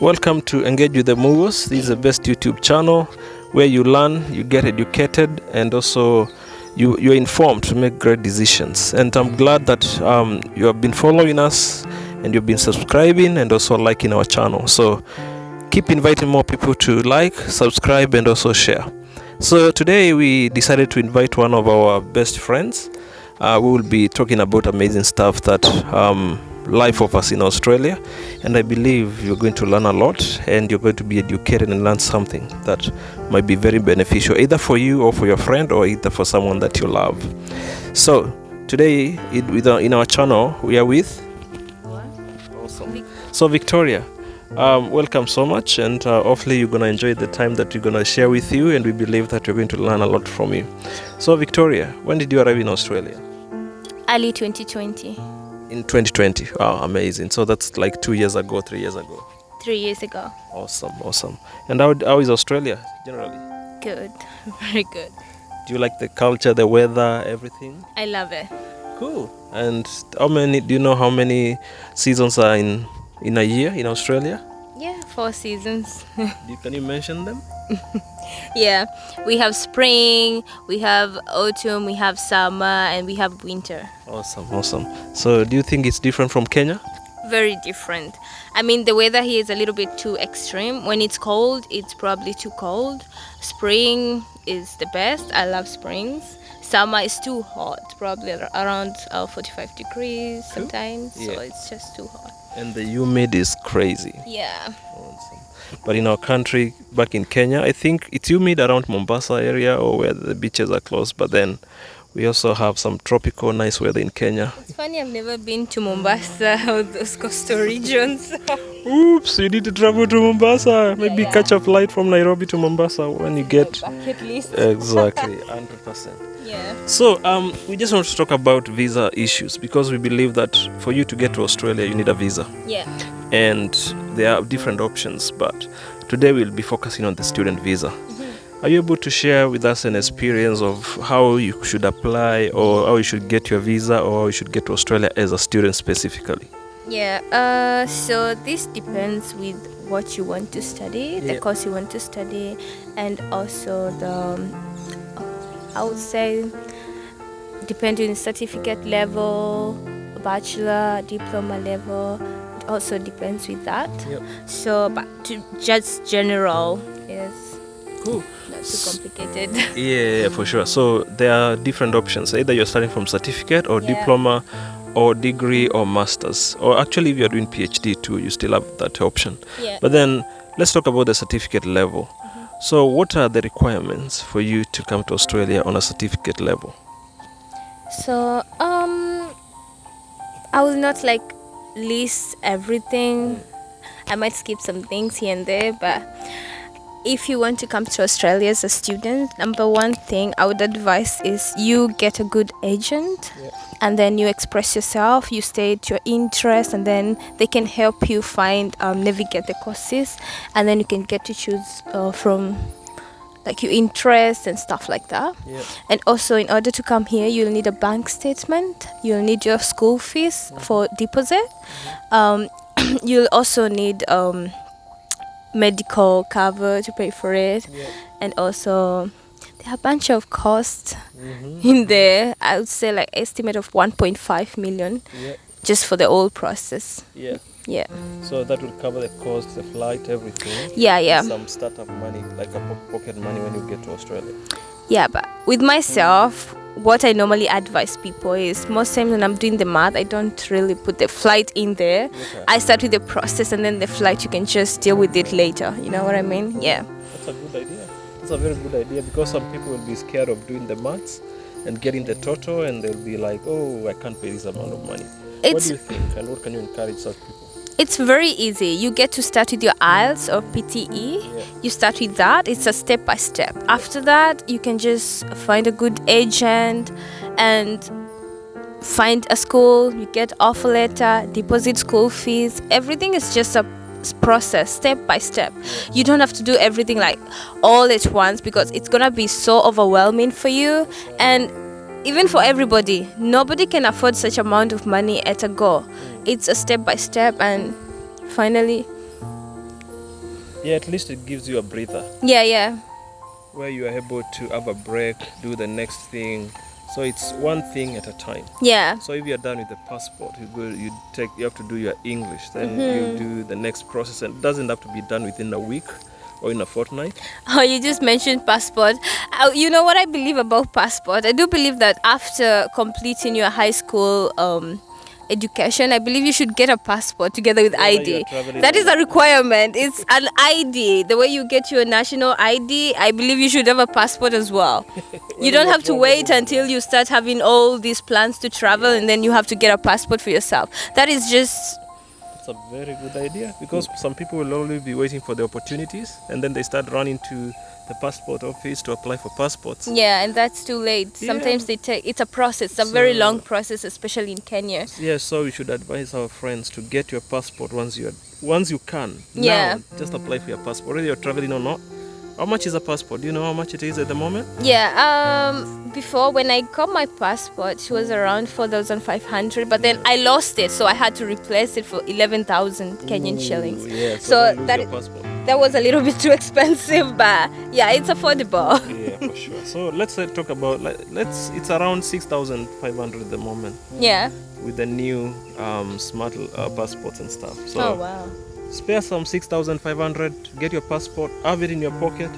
Welcome to Engage with the Movers. This is the best YouTube channel where you learn, you get educated, and also you're informed to make great decisions. And I'm glad that you have been following us and you've been subscribing and also liking our channel. So keep inviting more people to like, subscribe, and also share. So today we decided to invite one of our best friends. We will be talking about amazing stuff that life offers in Australia, and I believe you're going to learn a lot and you're going to be educated and learn something that might be very beneficial either for you or for your friend or either for someone that you love. So today in our channel we are with awesome. So Victoria, welcome so much, and hopefully you're going to enjoy the time that we're going to share with you, and we believe that you're going to learn a lot from you. So Victoria, when did you arrive in Australia? Early 2020. In 2020. Wow, amazing. So that's like 2 years ago, 3 years ago. 3 years ago. Awesome. And how is Australia generally? Good. Very good. Do you like the culture, the weather, everything? I love it. Cool. And do you know how many seasons are in a year in Australia? Yeah, 4 seasons. Can you mention them? Yeah, we have spring, we have autumn, we have summer, and we have winter. Awesome. So do you think it's different from Kenya? Very different. I mean, the weather here is a little bit too extreme. When it's cold, it's probably too cold. Spring is the best. I love springs. Summer is too hot, probably around 45 degrees sometimes. Yeah. So it's just too hot. And the humid is crazy. Yeah. Awesome. But in our country, back in Kenya, I think it's humid around Mombasa area or where the beaches are close. But then we also have some tropical nice weather in Kenya. It's funny, I've never been to Mombasa or those coastal regions. Oops, you need to travel to Mombasa. Maybe catch a flight from Nairobi to Mombasa when you get... Bucket list. Exactly, 100%. Yeah. So we just want to talk about visa issues because we believe that for you to get to Australia, you need a visa. Yeah. And there are different options, but today we'll be focusing on the student visa. Are you able to share with us an experience of how you should apply or how you should get your visa or how you should get to Australia as a student specifically? Yeah, so this depends with what you want to study, the course you want to study, and also I would say, depending on certificate level, bachelor, diploma level, it also depends with that. Yep. So, but to just general is cool. Not too complicated. Yeah, for sure. So there are different options. Either you're starting from certificate or diploma or degree or master's. Or actually, if you're doing PhD too, you still have that option. Yeah. But then let's talk about the certificate level. So what are the requirements for you to come to Australia on a certificate level? So I will not list everything. I might skip some things here and there, but if you want to come to Australia as a student, number one thing I would advise is you get a good agent, and then you express yourself, you state your interest, and then they can help you navigate the courses, and then you can get to choose from your interest and stuff like that. And also, in order to come here, you'll need a bank statement, you'll need your school fees for deposit, you'll also need medical cover to pay for it, and also there are a bunch of costs in there. I would say estimate of 1.5 million just for the whole process. Yeah. So that will cover the cost, the flight, everything. Yeah. Some startup money, like a pocket money when you get to Australia. Yeah, but with myself, what I normally advise people is most times when I'm doing the math, I don't really put the flight in there. Okay. I start with the process, and then the flight you can just deal with it later. You know what I mean? Yeah. That's a good idea. That's a very good idea because some people will be scared of doing the maths and getting the total, and they'll be like, oh, I can't pay this amount of money. What do you think, and what can you encourage such people? It's very easy. You get to start with your IELTS or PTE. You start with that. It's a step by step. After that, you can just find a good agent and find a school. You get offer letter, deposit school fees. Everything is just a process, step by step. You don't have to do everything all at once because it's gonna be so overwhelming for you, and even for everybody, nobody can afford such amount of money at a go. It's a step by step, and finally Yeah, at least it gives you a breather Yeah. where you are able to have a break, do the next thing. So it's one thing at a time. Yeah. So if you're done with the passport, you have to do your English, then you do the next process, and it doesn't have to be done within a week or in a fortnight. Oh, you just mentioned passport. You know what I believe about passport? I do believe that after completing your high school education, I believe you should get a passport together with Whether you are ID. traveling That or is a not. requirement. It's an ID. The way you get your national ID, I believe you should have a passport as well. When You don't you're have to wait traveling until you start having all these plans to travel and then you have to get a passport for yourself. That is just It's a very good idea, because some people will only be waiting for the opportunities, and then they start running to the passport office to apply for passports. yeah, and that's too late. Sometimes Yeah. it's a process, a very So- long process, especially in Kenya. Yeah, so we should advise our friends to get your passport once you can. Yeah. Now, just apply for your passport, whether you're traveling or not. How much is a passport? Do you know how much it is at the moment? Yeah, before when I got my passport, it was around 4,500, but then I lost it, so I had to replace it for 11,000 Kenyan shillings. Yeah, So don't lose that your passport. that was a little bit too expensive, but yeah, it's affordable. Yeah, for sure. So let's talk about it's around 6,500 at the moment Yeah. with the new smart passports and stuff. So Oh wow. spare some 6,500, get your passport, have it in your pocket.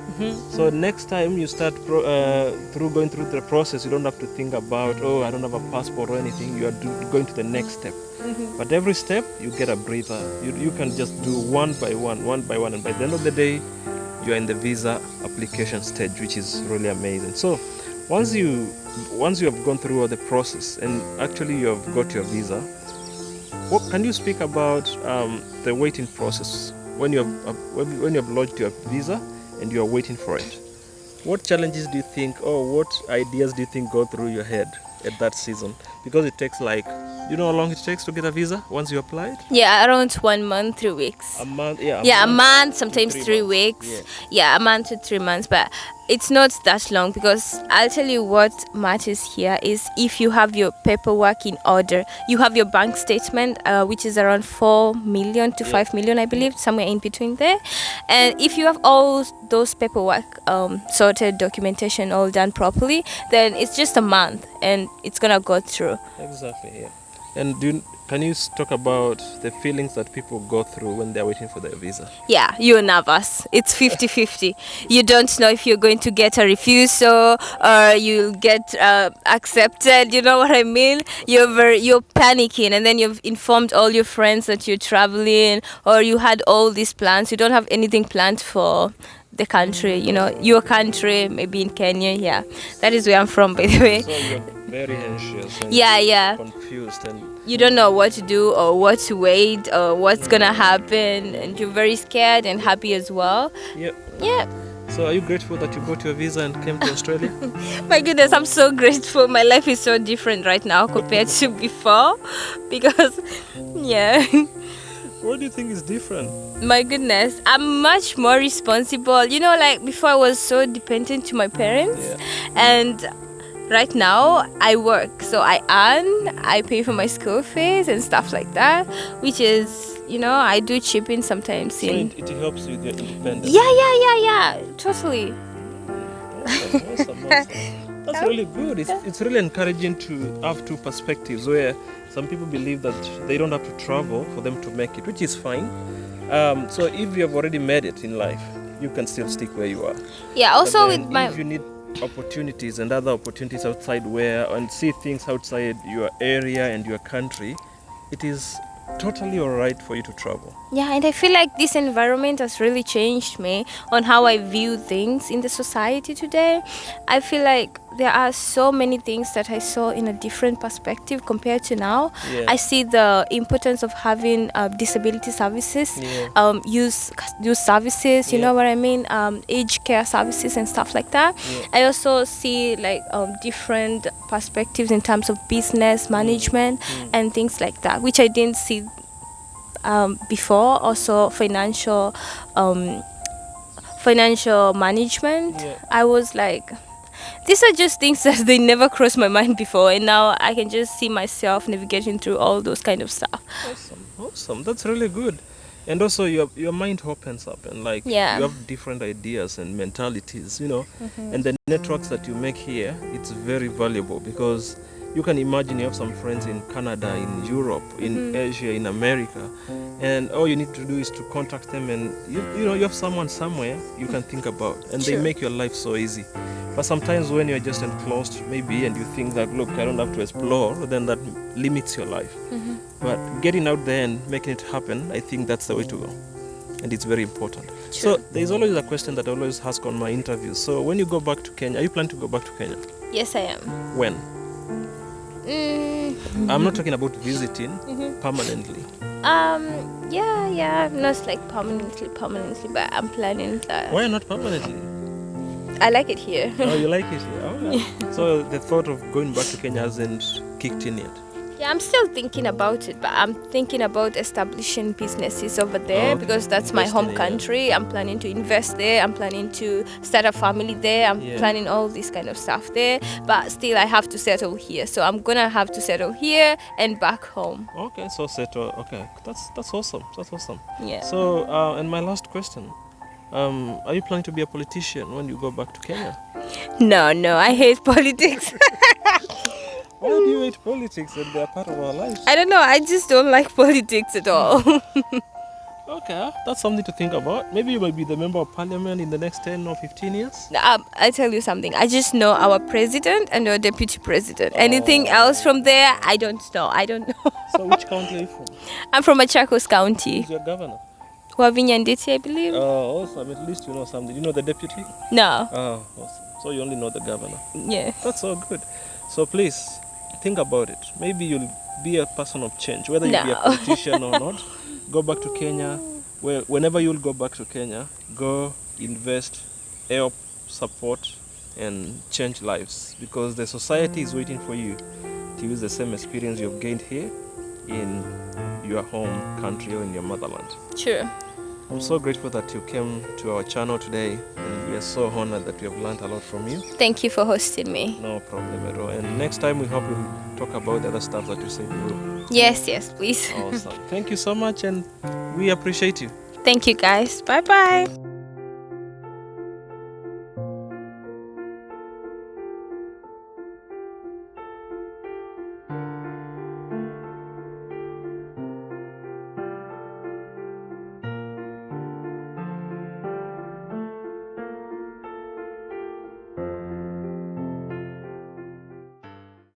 So next time you start going through the process, you don't have to think about, oh, I don't have a passport or anything. You are going to the next step. But every step, you get a breather. You can just do one by one, and by the end of the day, you are in the visa application stage, which is really amazing. So once you have gone through all the process and actually you have got your visa, what can you speak about the waiting process when you have lodged your visa and you are waiting for it? What challenges do you think, or what ideas do you think go through your head at that season? Because it takes you know how long it takes to get a visa once you apply it? Yeah, around 1 month, 3 weeks. A month, yeah. Yeah, a month, sometimes to 3 months. weeks. Yeah. Yeah, a month to 3 months, but it's not that long, because I'll tell you what matters here is if you have your paperwork in order, you have your bank statement, which is around 4 million to 5 million, I believe, somewhere in between there. And if you have all those paperwork sorted, documentation all done properly, then it's just a month and it's gonna go through. Exactly, yeah. And can you talk about the feelings that people go through when they're waiting for their visa? Yeah, you're nervous. It's 50-50. You don't know if you're going to get a refusal or you'll get accepted. You know what I mean? You're panicking, and then you've informed all your friends that you're traveling, or you had all these plans. You don't have anything planned for the country, your country, maybe in Kenya. Yeah, that is where I'm from, by the way. So you're very anxious and Yeah. confused, and You don't know what to do or what to wait or what's gonna happen, and you're very scared and happy as well. Yeah. So are you grateful that you got your visa and came to Australia? My goodness, I'm so grateful. My life is so different right now compared to before, because yeah. What do you think is different? My goodness, I'm much more responsible. Like before I was so dependent to my parents, and right now I work, so I earn, I pay for my school fees and stuff like that, which is, I do chip in sometimes. So it helps with your independence. Yeah, totally. Awesome. That's really good. It's really encouraging to have two perspectives, where some people believe that they don't have to travel for them to make it, which is fine. So if you have already made it in life, you can still stick where you are. Yeah, also But then with my if you need opportunities and other opportunities outside and see things outside your area and your country, it is totally all right for you to travel. Yeah, and I feel like this environment has really changed me on how I view things in the society today. I feel like there are so many things that I saw in a different perspective compared to now. Yeah. I see the importance of having disability services, youth services, you know what I mean, aged care services and stuff like that. Yeah. I also see like different perspectives in terms of business management and things like that, which I didn't see before. Also financial management. Yeah. I was like, these are just things that they never crossed my mind before, and now I can just see myself navigating through all those kind of stuff. Awesome. That's really good. And also your mind opens up, and like Yeah. you have different ideas and mentalities, you know. And the networks that you make here, it's very valuable, because you can imagine you have some friends in Canada, in Europe, in Asia, in America, and all you need to do is to contact them, and you know you have someone somewhere you can think about, and they True. make your life so easy. But sometimes when you're just enclosed maybe, and you think that, look, I don't have to explore, then that limits your life. But getting out there and making it happen, I think that's the way to go. And it's very important. So there's always a question that I always ask on my interviews. So when you go back to Kenya, are you planning to go back to Kenya? Yes, I am. When? Mm, I'm not talking about visiting permanently. yeah, not like permanently, but I'm planning that. Why not permanently? I like it here. Oh, you like it here? All right. So the thought of going back to Kenya hasn't kicked in yet? Yeah, I'm still thinking about it, but I'm thinking about establishing businesses over there, Okay. because that's my home Investing, yeah. country. I'm planning to invest there. I'm planning to start a family there. I'm Yeah. planning all this kind of stuff there, but still I have to settle here. So I'm gonna have to settle here and back home. Okay, so settle. Okay, that's awesome. That's awesome. Yeah. So, and my last question. Are you planning to be a politician when you go back to Kenya? No, I hate politics. Why do you hate politics and they're part of our lives? I don't know. I just don't like politics at all. Okay, that's something to think about. Maybe you might be the member of parliament in the next 10 or 15 years. I tell you something. I just know our president and our deputy president. Anything else from there, I don't know. So which county are you from? I'm from Machakos County. Who's your governor? Wavinya Nditi, I believe. Oh, awesome. At least you know something. You know the deputy? No. Oh, awesome. So you only know the governor. Yeah. That's so good. So please, think about it. Maybe you'll be a person of change, whether you be a No. politician or not. Go back to Kenya. Whenever you'll go back to Kenya, go invest, help, support, and change lives, because the society is waiting for you to use the same experience you've gained here in your home country or in your motherland. True. I'm so grateful that you came to our channel today, and we are so honored that we have learned a lot from you. Thank you for hosting me. No problem at all. And next time we hope we'll talk about the other stuff that you said we will. Yes, please. Awesome. Thank you so much, and we appreciate you. Thank you, guys. Bye bye.